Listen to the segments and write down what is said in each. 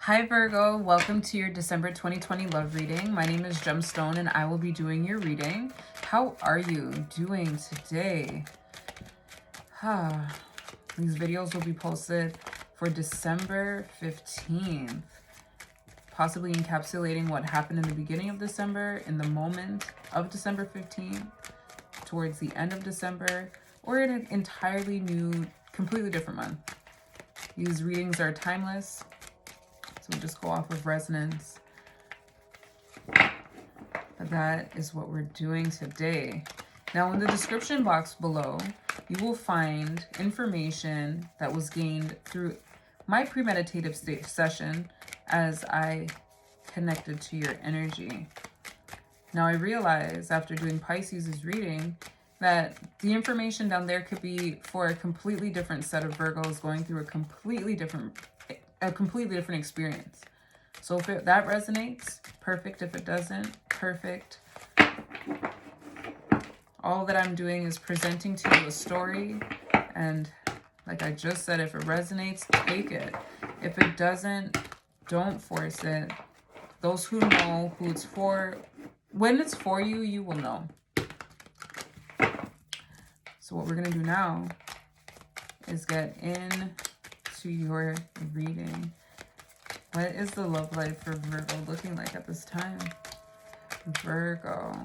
Hi Virgo, welcome to your December 2020 love reading. My name is Gemstone and I will be doing your reading. How are you doing today? These videos will be posted for December 15th, possibly encapsulating what happened in the beginning of December, in the moment of December 15th, towards the end of December, or in an entirely new, completely different month. These readings are timeless. So we just go off of resonance. But that is what we're doing today. Now, in the description box below, you will find information that was gained through my premeditative session as I connected to your energy. Now, I realized after doing Pisces' reading that the information down there could be for a completely different set of Virgos going through a completely different experience. So if that resonates, perfect. If it doesn't, perfect. All that I'm doing is presenting to you a story, and like I just said, if it resonates, take it. If it doesn't, don't force it. Those who know who it's for, when it's for you, you will know. So what we're gonna do now is get into your reading. What is the love life for Virgo looking like at this time? Virgo.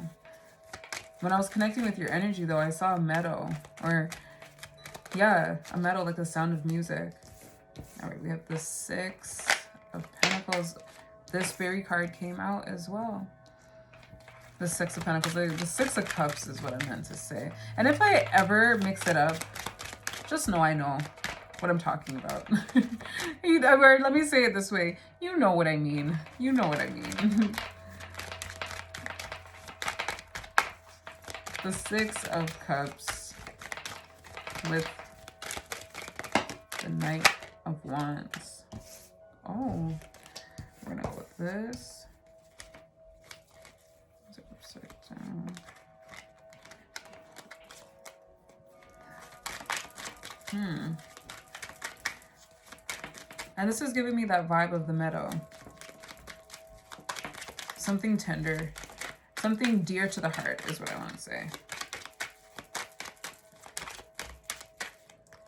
When I was connecting with your energy, though, I saw a meadow. Or, yeah, a meadow, like the sound of music. All right, we have the Six of Pentacles. This fairy card came out as well. The Six of Pentacles. The Six of Cups is what I meant to say. And if I ever mix it up, just know I know what I'm talking about. Or let me say it this way. You know what I mean. You know what I mean. The Six of Cups with the Knight of Wands. Oh, we're gonna go with this. Upside down. And this is giving me that vibe of the meadow. Something tender. Something dear to the heart is what I want to say.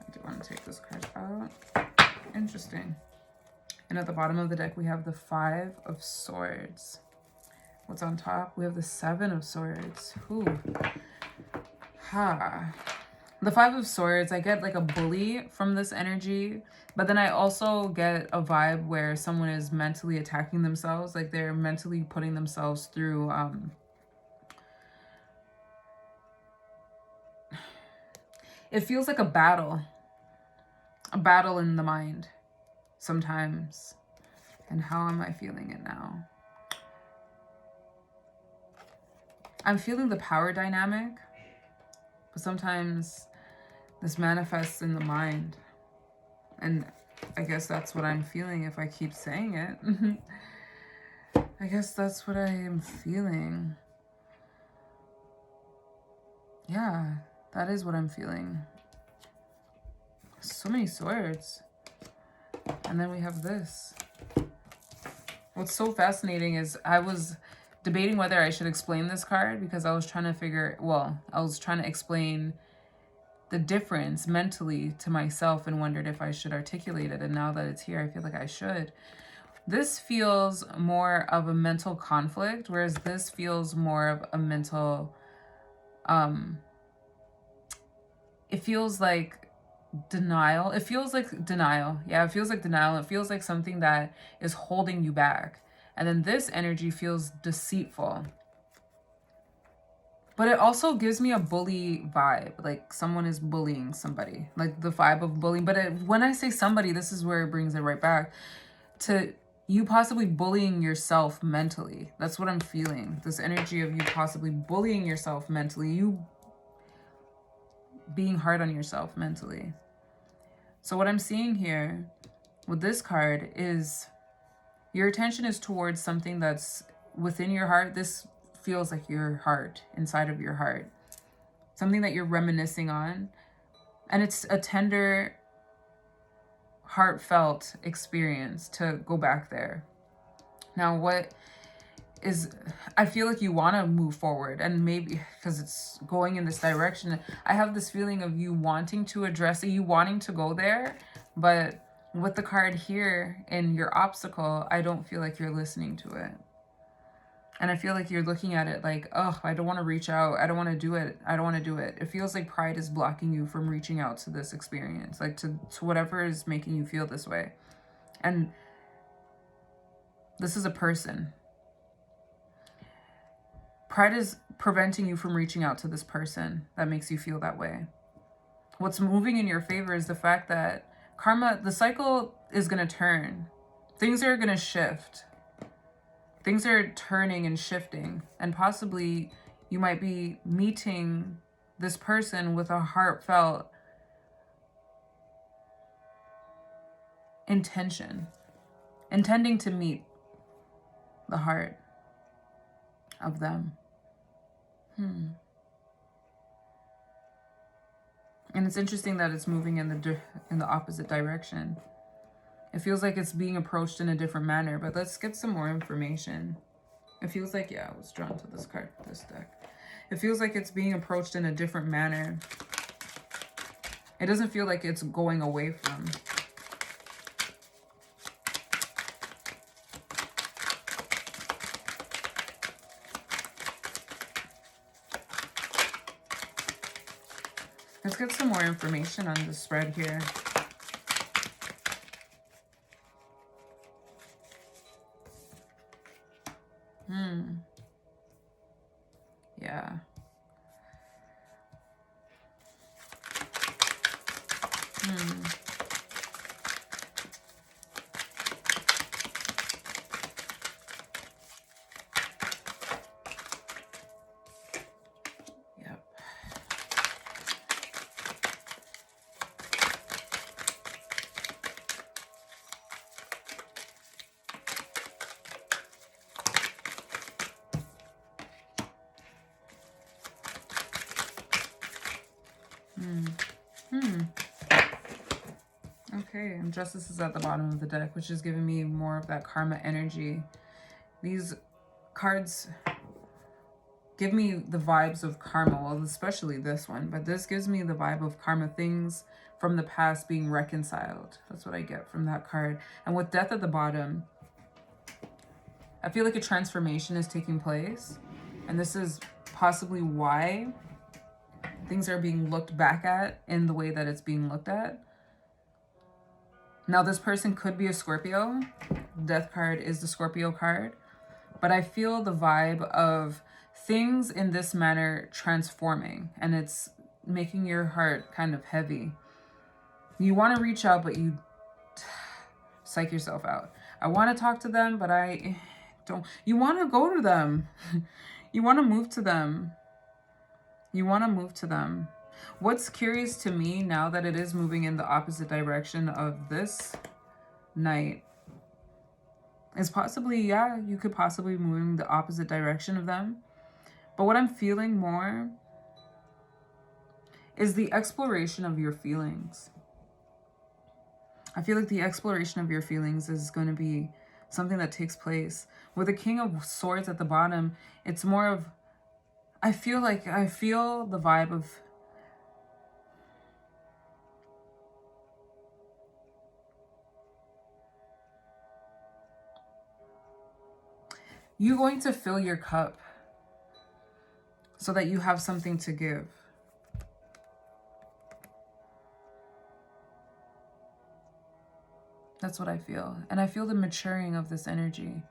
I do want to take this card out. Interesting. And at the bottom of the deck, we have the Five of Swords. What's on top? We have the Seven of Swords. Ooh. The Five of Swords, I get like a bully from this energy, but then I also get a vibe where someone is mentally attacking themselves, like they're mentally putting themselves through, it feels like a battle in the mind sometimes. And how am I feeling it now? I'm feeling the power dynamic, but sometimes this manifests in the mind. And I guess that's what I'm feeling if I keep saying it. I guess that's what I am feeling. Yeah, that is what I'm feeling. So many swords. And then we have this. What's so fascinating is I was debating whether I should explain this card because I was trying to explain the difference mentally to myself and wondered if I should articulate it. And now that it's here, I feel like I should. This feels more of a mental conflict, whereas this feels more of a mental, it feels like denial. It feels like denial. Yeah, it feels like denial. It feels like something that is holding you back. And then this energy feels deceitful. But it also gives me a bully vibe, like someone is bullying somebody, like the vibe of bullying. But when I say somebody, this is where it brings it right back to you possibly bullying yourself mentally. That's what I'm feeling. This energy of you possibly bullying yourself mentally, you being hard on yourself mentally. So what I'm seeing here with this card is your attention is towards something that's within your heart. This feels like your heart, inside of your heart. Something that you're reminiscing on. And it's a tender heartfelt experience to go back there. Now, what is, I feel like you want to move forward, and maybe because it's going in this direction, I have this feeling of you wanting to address it, you wanting to go there, but with the card here in your obstacle, I don't feel like you're listening to it. And I feel like you're looking at it like, oh, I don't want to reach out. I don't want to do it. I don't want to do it. It feels like pride is blocking you from reaching out to this experience, like to whatever is making you feel this way. And this is a person. Pride is preventing you from reaching out to this person that makes you feel that way. What's moving in your favor is the fact that karma, the cycle is going to turn. Things are going to shift. Things are turning and shifting, and possibly you might be meeting this person with a heartfelt intention, intending to meet the heart of them. And it's interesting that it's moving in the opposite direction. It feels like it's being approached in a different manner, but let's get some more information. It feels like, yeah, I was drawn to this card, this deck. It feels like it's being approached in a different manner. It doesn't feel like it's going away from. Let's get some more information on the spread here. Yeah. Yep. Okay, and Justice is at the bottom of the deck, which is giving me more of that karma energy. These cards give me the vibes of karma, well, especially this one, but this gives me the vibe of karma, things from the past being reconciled. That's what I get from that card. And with Death at the bottom, I feel like a transformation is taking place, and this is possibly why things are being looked back at in the way that it's being looked at. Now, this person could be a Scorpio. Death card is the Scorpio card. But I feel the vibe of things in this manner transforming, and it's making your heart kind of heavy. You want to reach out, but you psych yourself out. I want to talk to them, but I don't. You want to go to them. You want to move to them. You want to move to them. What's curious to me now that it is moving in the opposite direction of this Knight is possibly, yeah, you could possibly be moving the opposite direction of them. But what I'm feeling more is the exploration of your feelings. I feel like the exploration of your feelings is going to be something that takes place. With the King of Swords at the bottom, it's more of, I feel the vibe of you going to fill your cup so that you have something to give. That's what I feel. And I feel the maturing of this energy.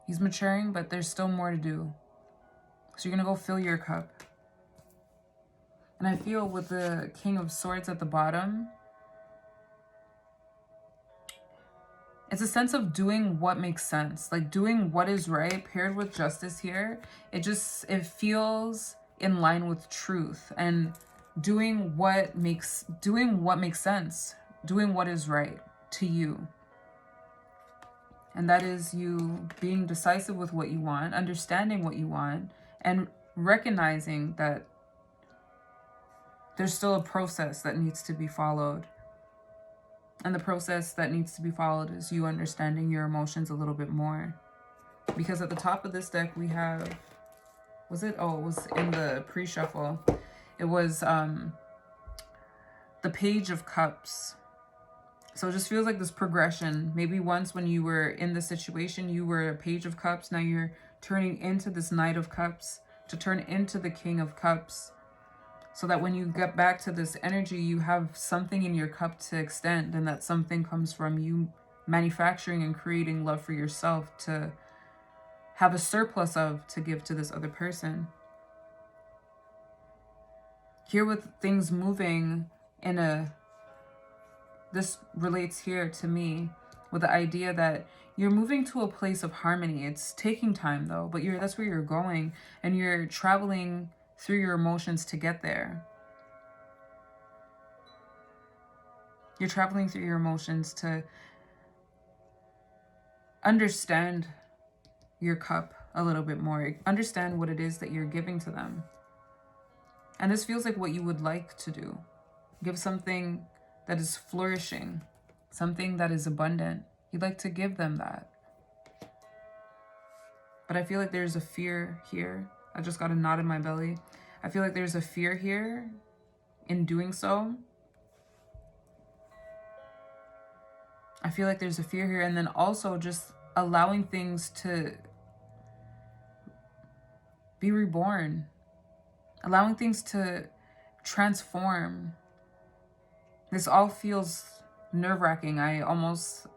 He's maturing, but there's still more to do. So you're going to go fill your cup. And I feel with the King of Swords at the bottom, it's a sense of doing what makes sense, like doing what is right, paired with justice here. It feels in line with truth and doing what makes sense, doing what is right to you. And that is you being decisive with what you want, understanding what you want, and recognizing that there's still a process that needs to be followed. And the process that needs to be followed is you understanding your emotions a little bit more. Because at the top of this deck we have, was it? Oh, it was in the pre-shuffle. It was the Page of Cups. So it just feels like this progression. Maybe once when you were in the situation, you were a Page of Cups. Now you're turning into this Knight of Cups to turn into the King of Cups. So that when you get back to this energy, you have something in your cup to extend. And that something comes from you manufacturing and creating love for yourself to have a surplus of to give to this other person. Here with things moving in a, this relates here to me with the idea that you're moving to a place of harmony. It's taking time though, but that's where you're going, and you're traveling through your emotions to get there. You're traveling through your emotions to understand your cup a little bit more. Understand what it is that you're giving to them. And this feels like what you would like to do. Give something that is flourishing, something that is abundant. You'd like to give them that. But I feel like there's a fear here. I just got a knot in my belly. I feel like there's a fear here in doing so. I feel like there's a fear here. And then also just allowing things to be reborn. Allowing things to transform. This all feels nerve-wracking. I almost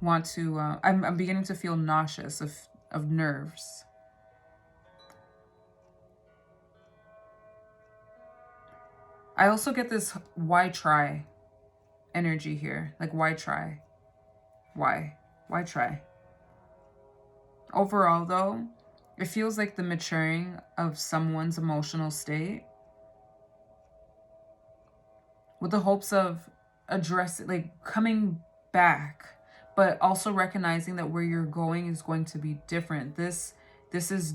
want to, I'm beginning to feel nauseous of nerves. I also get this why try energy here. Like, why try? Why? Why try? Overall though, it feels like the maturing of someone's emotional state with the hopes of addressing, like coming back, but also recognizing that where you're going is going to be different. This is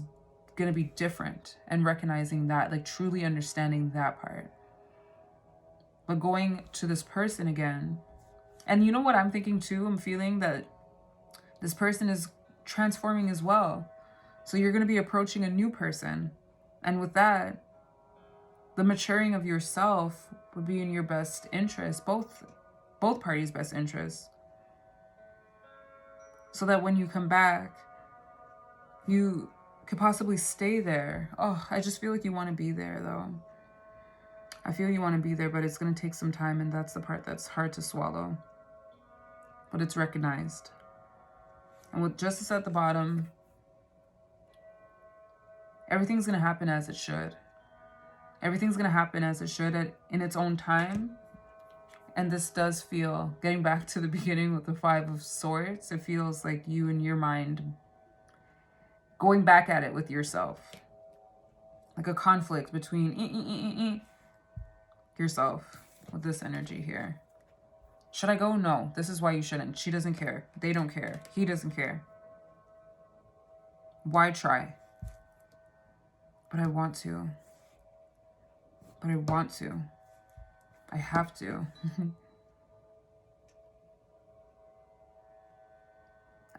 going to be different, and recognizing that, like truly understanding that part. But going to this person again, and you know what I'm thinking too? I'm feeling that this person is transforming as well. So you're going to be approaching a new person. And with that, the maturing of yourself would be in your best interest, both parties' best interest. So that when you come back, you could possibly stay there. Oh, I just feel like you want to be there though. I feel you want to be there, but it's going to take some time, and that's the part that's hard to swallow. But it's recognized. And with justice at the bottom, everything's going to happen as it should. Everything's going to happen as it should in its own time. And this does feel, getting back to the beginning with the Five of Swords, it feels like you and your mind going back at it with yourself. Like a conflict between yourself with this energy here. Should I go? No. This is why you shouldn't. She doesn't care. They don't care. He doesn't care. Why try? But I want to. But I want to. I have to.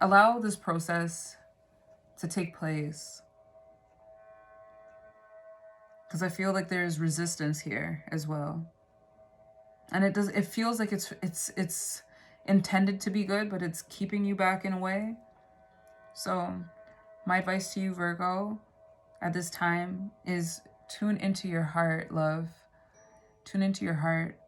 Allow this process to take place. Because I feel like there's resistance here as well. And it feels like it's intended to be good, but it's keeping you back in a way. So my advice to you, Virgo, at this time is tune into your heart, love. Tune into your heart.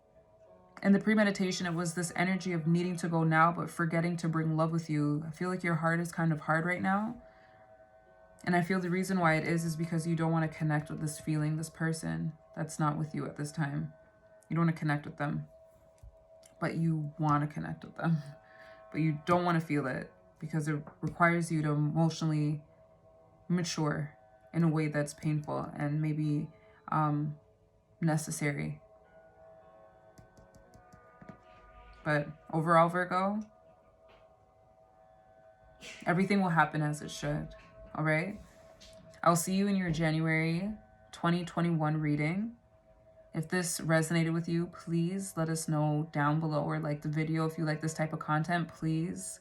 In the premeditation, it was this energy of needing to go now, but forgetting to bring love with you. I feel like your heart is kind of hard right now. And I feel the reason why it is because you don't want to connect with this feeling, this person that's not with you at this time. You don't want to connect with them, but you want to connect with them. But you don't want to feel it because it requires you to emotionally mature in a way that's painful and maybe necessary. But overall, Virgo, everything will happen as it should. All right? I'll see you in your January 2021 reading. If this resonated with you, please let us know down below, or like the video if you like this type of content. Please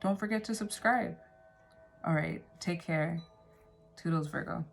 don't forget to subscribe. All right, take care. Toodles, Virgo.